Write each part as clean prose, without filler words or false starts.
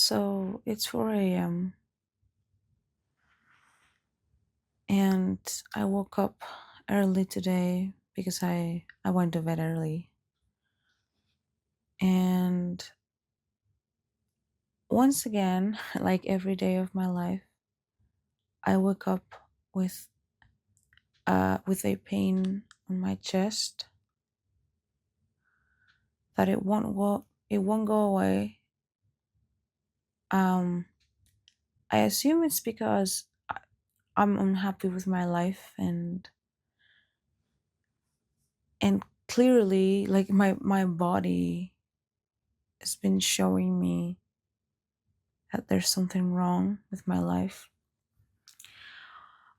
So it's 4 a.m. and I woke up early today because I went to bed early. And once again, like every day of my life, I wake up with with a pain on my chest that it won't go away. Um I assume it's because I'm unhappy with my life, and clearly like my body has been showing me that there's something wrong with my life.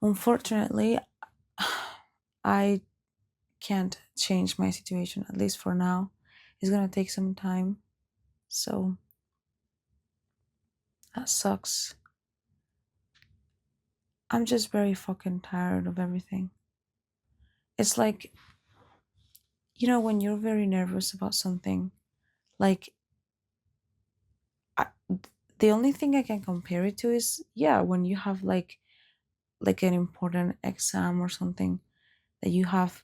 Unfortunately, I can't change my situation, at least for now. It's gonna take some time. So that sucks. I'm just very fucking tired of everything. It's like, when you're very nervous about something, like, I, the only thing I can compare it to is, yeah, when you have like an important exam or something that you have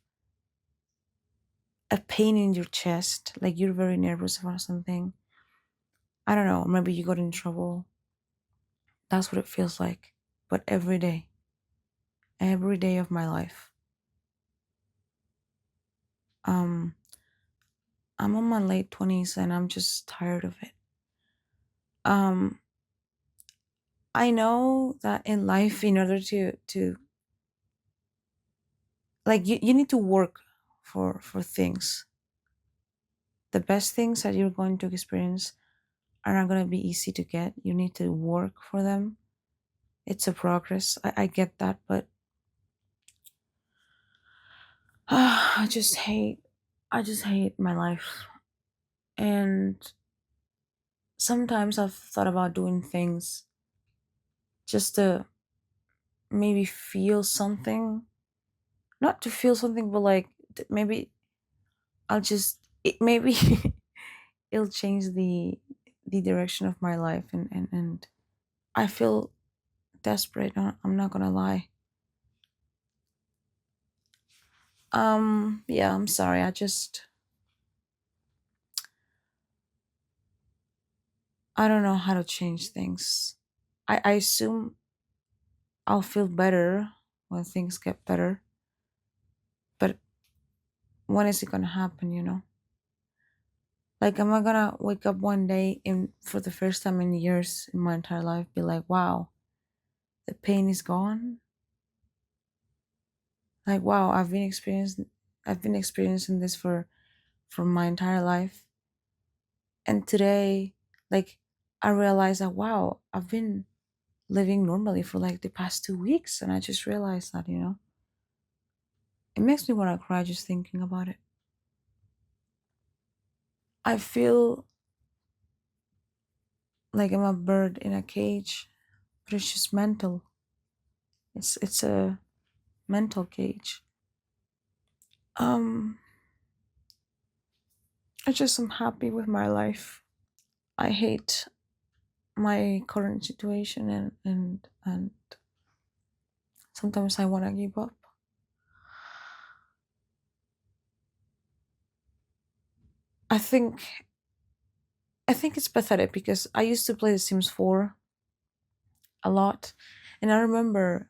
a pain in your chest, like you're very nervous about something. I don't know, maybe you got in trouble. That's what it feels like. But every day of my life. Um, I'm on my late 20s and I'm just tired of it. Um, I know that in life, in order to like you need to work for things. The best things that you're going to experience are not gonna be easy to get. You need to work for them. It's a progress. I get that, but I just hate my life. And sometimes I've thought about doing things just to maybe feel something. Not to feel something, but like maybe maybe it'll change the direction of my life, and I feel desperate. I'm not gonna lie. Yeah, I'm sorry. I don't know how to change things. I assume I'll feel better when things get better, but when is it gonna happen? Like, am I gonna wake up one day and for the first time in years in my entire life be like, wow, the pain is gone? Like, wow, I've been experiencing this for my entire life. And today, like, I realized that, wow, I've been living normally for like the past 2 weeks, and I just realized that. It makes me want to cry just thinking about it. I feel like I'm a bird in a cage, but it's just mental. It's a mental cage. Um, I just am happy with my life. I hate my current situation, and sometimes I want to give up. I think I think it's pathetic because I used to play The Sims 4 a lot, and I remember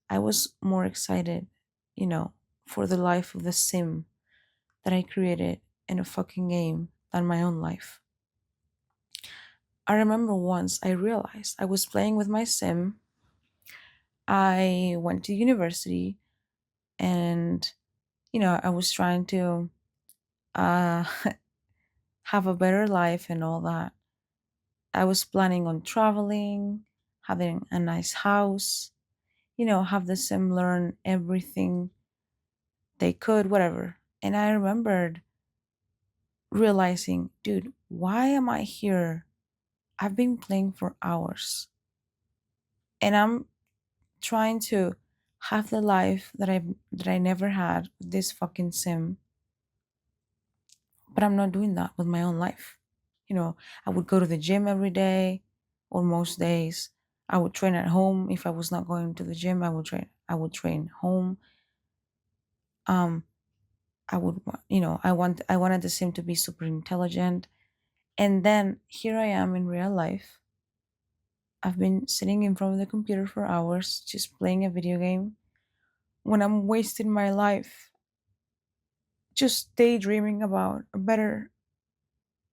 I was more excited, you know, for the life of the sim that I created in a fucking game than my own life. I remember once I realized I was playing with my sim. I went to university, and I was trying to uh have a better life and all that. I was planning on traveling, having a nice house, have the sim learn everything they could, whatever. And I remembered realizing, dude, why am I here? I've been playing for hours and I'm trying to have the life that I never had with this fucking sim, but I'm not doing that with my own life. You know, I would go to the gym every day or most days. I would train at home. If I was not going to the gym, I would train home. Um I wanted the sim to be super intelligent. And then here I am in real life. I've been sitting in front of the computer for hours just playing a video game when I'm wasting my life just daydreaming about a better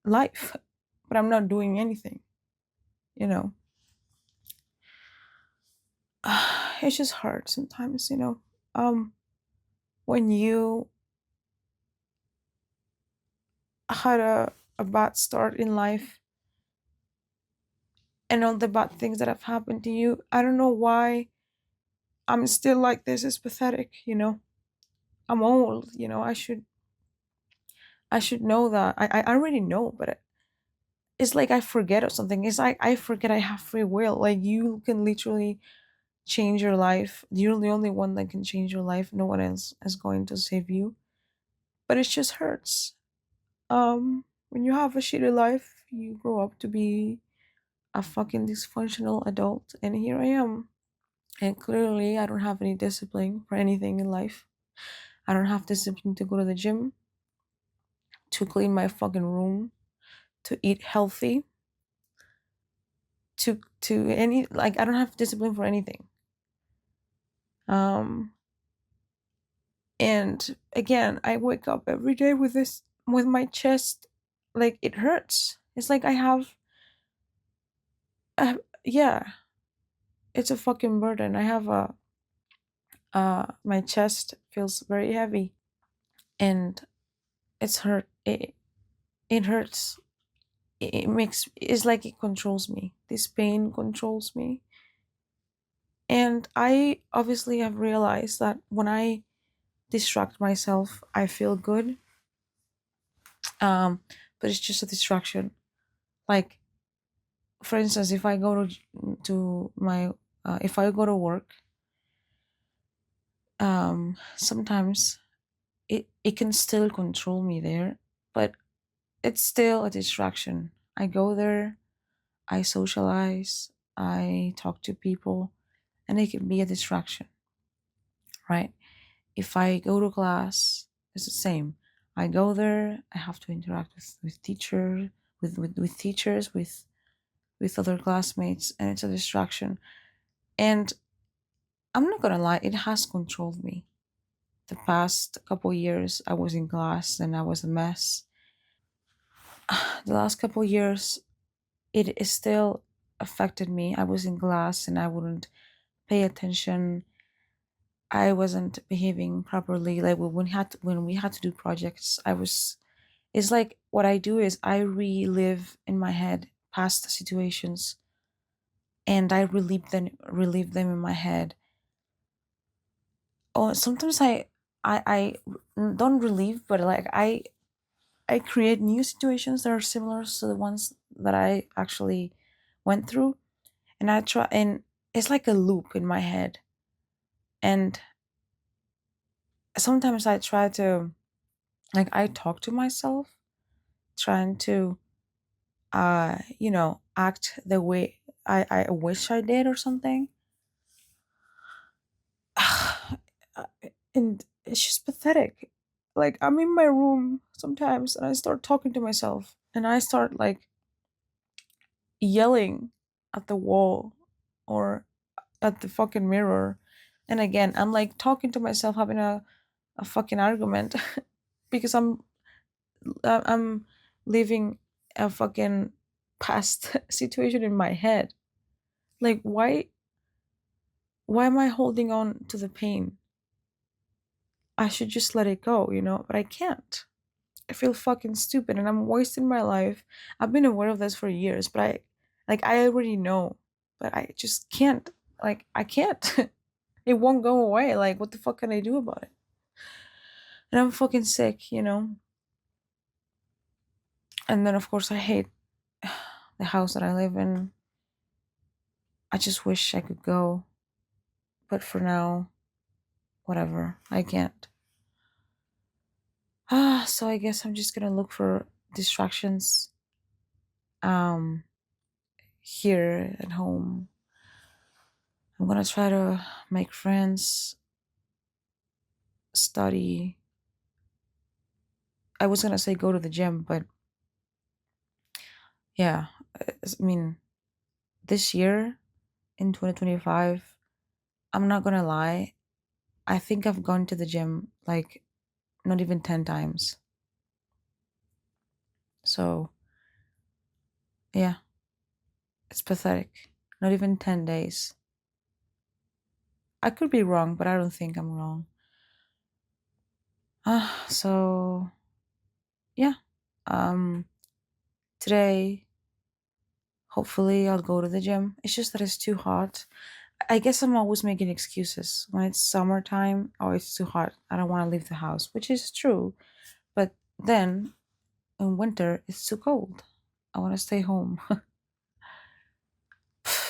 life, but I'm not doing anything, you know. It's just hard sometimes, Um, when you had a bad start in life and all the bad things that have happened to you, I don't know why I'm still like this. It's pathetic. I'm old, I should know that. I already know, but it's like I forget or something. It's like I forget I have free will. Like you can literally change your life. You're the only one that can change your life. No one else is going to save you. But it just hurts. When you have a shitty life, you grow up to be a fucking dysfunctional adult, and here I am. And clearly, I don't have any discipline for anything in life. I don't have discipline to go to the gym, to clean my fucking room, to eat healthy, to any like I don't have discipline for anything. Um and again, I wake up every day with my chest, like it hurts. It's like I have yeah, it's a fucking burden. I have a my chest feels very heavy, and it hurts. It's like it controls me. This pain controls me. And I obviously have realized that when I distract myself, I feel good. Um, but it's just a distraction. Like, for instance, if I go to my if I go to work, sometimes it can still control me there, but it's still a distraction. I go there, I socialize, I talk to people, and it can be a distraction, right? If I go to class, it's the same. I go there, I have to interact with teacher, with teachers, with other classmates, and it's a distraction. And I'm not gonna lie, it has controlled me. The past couple years, I was in class and I was a mess. The last couple years, it is still affected me. I was in class and I wouldn't pay attention. I wasn't behaving properly. Like when we had to do projects, I was. It's like what I do is I relive in my head past situations, and I relive them in my head. Oh, sometimes I don't relive, but like I create new situations that are similar to the ones that I actually went through, and I try, and it's like a loop in my head. And sometimes I try to, like, I talk to myself, trying to act the way I wish I did or something. And it's just pathetic. Like, I'm in my room sometimes and I start talking to myself and I start like yelling at the wall or at the fucking mirror. And again, I'm like talking to myself, having a fucking argument because I'm living a fucking past situation in my head. Like, why am I holding on to the pain? I should just let it go, but I can't. I feel fucking stupid and I'm wasting my life. I've been aware of this for years, but I already know, but I just can't. Like, I can't. It won't go away. Like, what the fuck can I do about it? And I'm fucking sick. And then, of course, I hate the house that I live in. I just wish I could go, but for now, whatever. I can't. So I guess I'm just gonna look for distractions Um, Here at home, I'm gonna try to make friends, study. I was gonna say go to the gym, but yeah, I mean, this year in 2025, I'm not gonna lie, I think I've gone to the gym like not even 10 times. So, yeah, it's pathetic. Not even 10 days. I could be wrong, but I don't think I'm wrong. So yeah. Um Today hopefully I'll go to the gym. It's just that it's too hot. I guess I'm always making excuses. When it's summertime, oh, it's too hot. I don't want to leave the house, which is true. But then in winter, it's too cold. I want to stay home.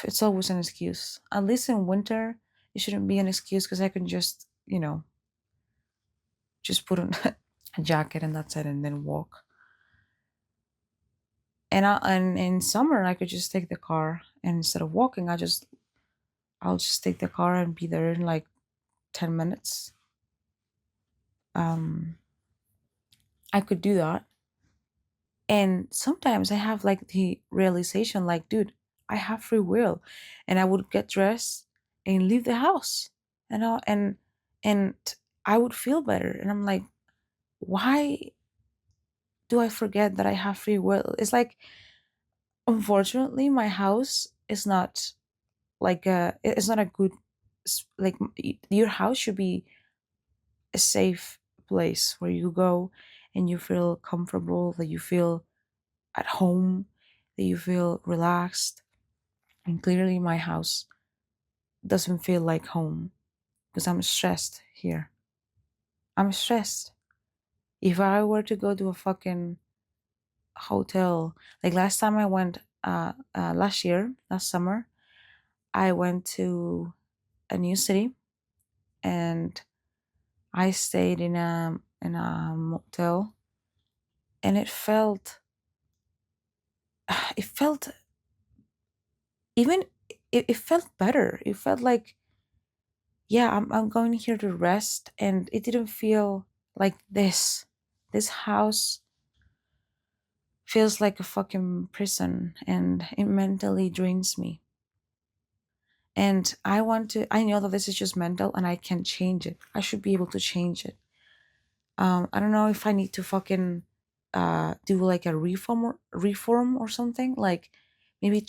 It's always an excuse. At least in winter, it shouldn't be an excuse because I can just, just put on a jacket and that's it and then walk. And in summer, I could just take the car and instead of walking, I'll just take the car and be there in like 10 minutes. Um, I could do that. And sometimes I have like the realization, like, dude, I have free will, and I would get dressed and leave the house, and I would feel better. And I'm like, why do I forget that I have free will? It's like, unfortunately, my house is not it's not a good like your house should be a safe place where you go and you feel comfortable, that you feel at home, that you feel relaxed. And clearly, my house doesn't feel like home because I'm stressed here. I'm stressed. If I were to go to a fucking hotel, like last time I went, last year, last summer, I went to a new city and I stayed in a motel, and it felt even it felt better. It felt like, yeah, I'm going here to rest, and it didn't feel like this. This house feels like a fucking prison, and it mentally drains me. And I know that this is just mental and I can change it. I should be able to change it. I don't know if I need to fucking do like a reform or something, like maybe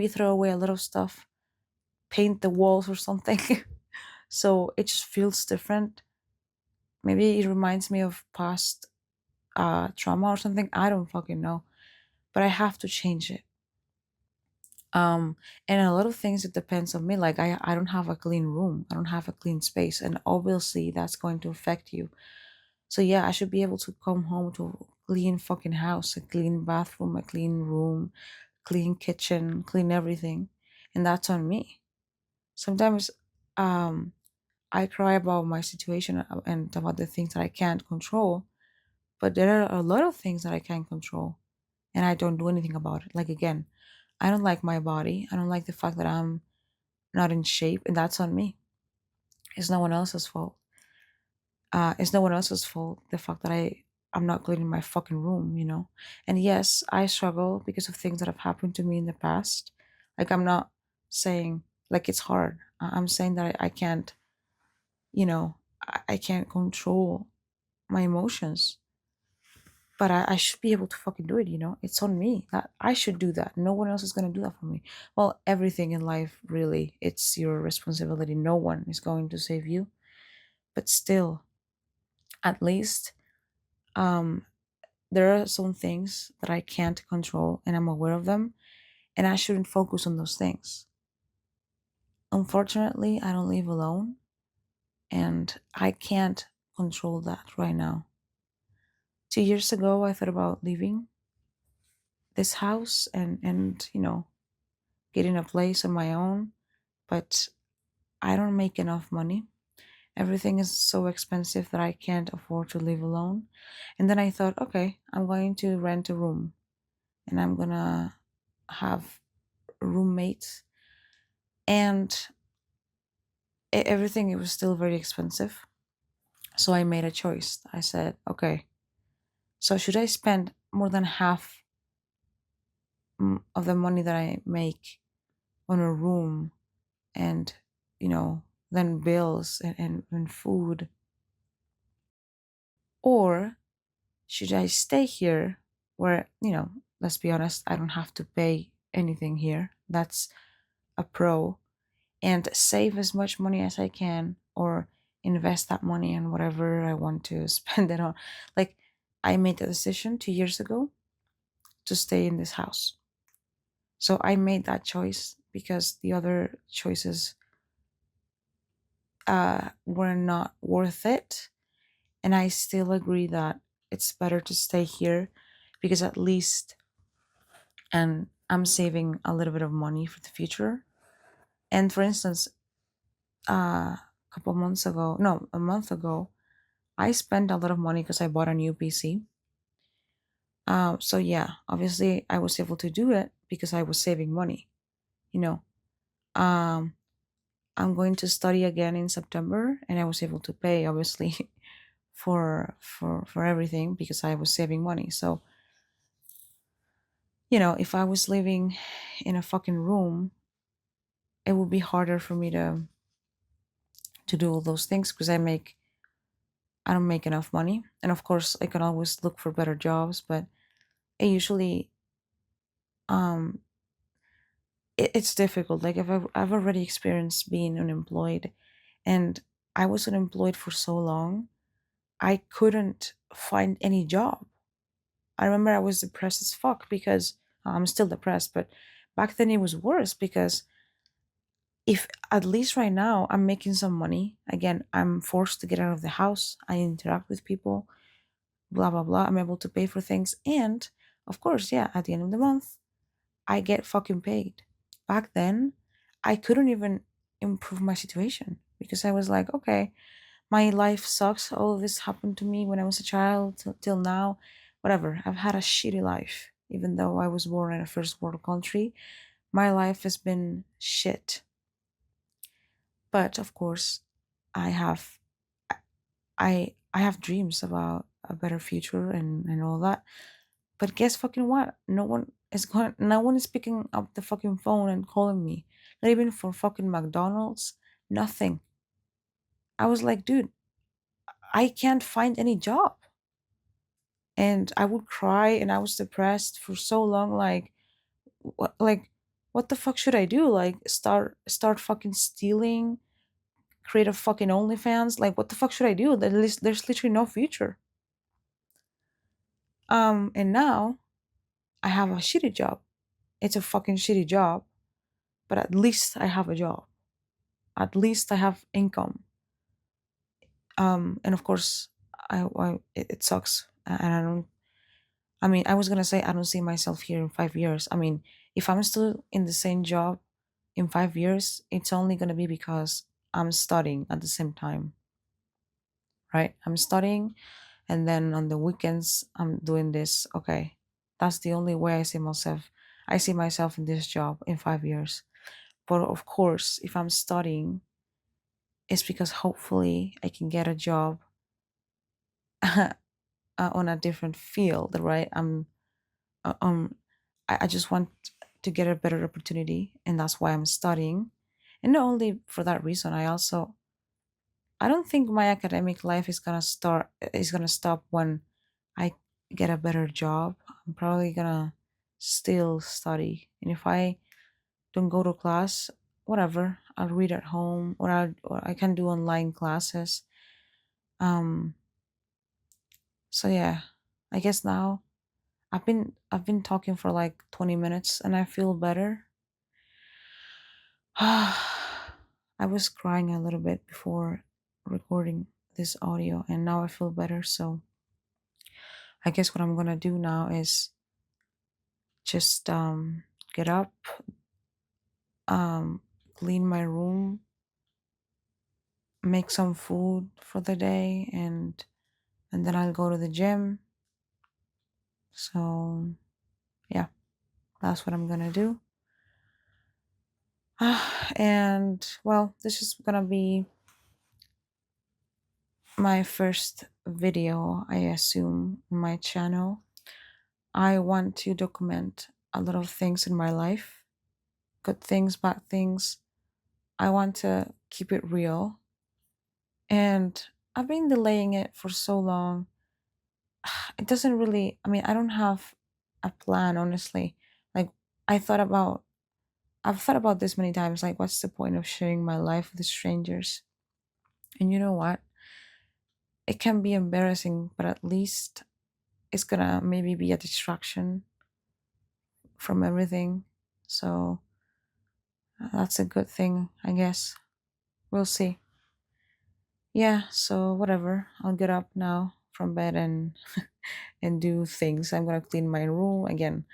throw away a lot of stuff, paint the walls or something, so it just feels different. Maybe it reminds me of past trauma or something. I don't fucking know, but I have to change it. And a lot of things, it depends on me. Like I don't have a clean room, I don't have a clean space, and obviously that's going to affect you. So yeah, I should be able to come home to a clean fucking house, a clean bathroom, a clean room, clean kitchen, clean everything, and that's on me. Sometimes um I cry about my situation and about the things that I can't control, but there are a lot of things that I can control and I don't do anything about it. Like, again, I don't like my body. I don't like the fact that I'm not in shape, and that's on me. It's no one else's fault. It's no one else's fault. The fact that I'm not cleaning my fucking room. And yes, I struggle because of things that have happened to me in the past. Like, I'm not saying like it's hard. I'm saying that I can't, I can't control my emotions, but I should be able to fucking do it. It's on me. That I should do that. No one else is gonna do that for me. Well, everything in life, really, it's your responsibility. No one is going to save you. But still, at least, um, there are some things that I can't control, and I'm aware of them, and I shouldn't focus on those things. Unfortunately, I don't live alone, and I can't control that right now. 2 years ago, I thought about leaving this house and getting a place on my own, but I don't make enough money. Everything is so expensive that I can't afford to live alone. And then I thought, okay, I'm going to rent a room. and I'm gonna have roommates, and everything, it was still very expensive. So I made a choice. I said, okay, so should I spend more than half of the money that I make on a room, and then bills and food, or should I stay here where, let's be honest, I don't have to pay anything here? That's a pro. And save as much money as I can, or invest that money in whatever I want to spend it on. Like, I made the decision 2 years ago to stay in this house. So I made that choice because the other choices were not worth it. And I still agree that it's better to stay here, because at least, and I'm saving a little bit of money for the future. And for instance, a couple months ago, no, a month ago, I spent a lot of money because I bought a new PC. So yeah, obviously I was able to do it because I was saving money. You know, um, I'm going to study again in September, and I was able to pay, obviously, for everything because I was saving money. So if I was living in a fucking room, it would be harder for me to do all those things because I don't make enough money. And of course, I can always look for better jobs, but it usually um it's difficult. Like, if I've already experienced being unemployed, and I was unemployed for so long, I couldn't find any job. I remember I was depressed as fuck because I'm still depressed, but back then it was worse because if at least right now I'm making some money, again, I'm forced to get out of the house, I interact with people, blah blah blah, I'm able to pay for things, and of course, yeah, at the end of the month I get fucking paid. Back then, I couldn't even improve my situation because I was like, okay, my life sucks. All of this happened to me when I was a child till now. Whatever. I've had a shitty life. Even though I was born in a first world country, my life has been shit. But of course, I have I have dreams about a better future and all that. But guess fucking what? No one is picking up the fucking phone and calling me. Not even for fucking McDonald's. Nothing. I was like, dude, I can't find any job. And I would cry, and I was depressed for so long. What the fuck should I do? Like, start fucking stealing, create a fucking OnlyFans? Like, what the fuck should I do? There's literally no future. And now I have a shitty job. It's a fucking shitty job, but at least I have a job. At least I have income. And of course, it sucks, and I don't. I mean, I was gonna say I don't see myself here in 5 years. I mean, if I'm still in the same job in 5 years, it's only gonna be because I'm studying at the same time, right? I'm studying, and then on the weekends I'm doing this. Okay, that's the only way I see myself. I see myself in this job in 5 years. But of course, if I'm studying, it's because hopefully I can get a job on a different field, right? Uh, um, I just want to get a better opportunity, and that's why I'm studying. And not only for that reason, I don't think my academic life is gonna stop when I get a better job. I'm probably gonna still study, and if I don't go to class, whatever, I'll read at home, or I can do online classes. Um, so yeah, I guess now I've been talking for like 20 minutes, and I feel better. I was crying a little bit before recording this audio, and now I feel better. So I guess what I'm gonna do now is just get up, um clean my room, make some food for the day, and then I'll go to the gym. So yeah. That's what I'm gonna do. And well, this is gonna be my first video, I assume, on my channel. I want to document a lot of things in my life, good things, bad things. I want to keep it real. And I've been delaying it for so long. It doesn't really, I mean, I don't have a plan, honestly. Like, I thought about, I've thought about this many times. Like, what's the point of sharing my life with strangers? And you know what? It can be embarrassing, but at least it's gonna maybe be a distraction from everything. So that's a good thing, I guess. We'll see. Yeah, so whatever. I'll get up now from bed and and do things. I'm gonna clean my room again,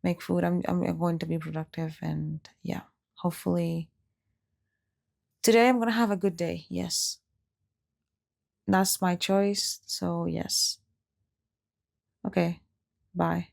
make food. I'm going to be productive, and yeah, hopefully today I'm gonna have a good day. Yes, that's my choice. So yes. Okay. Bye.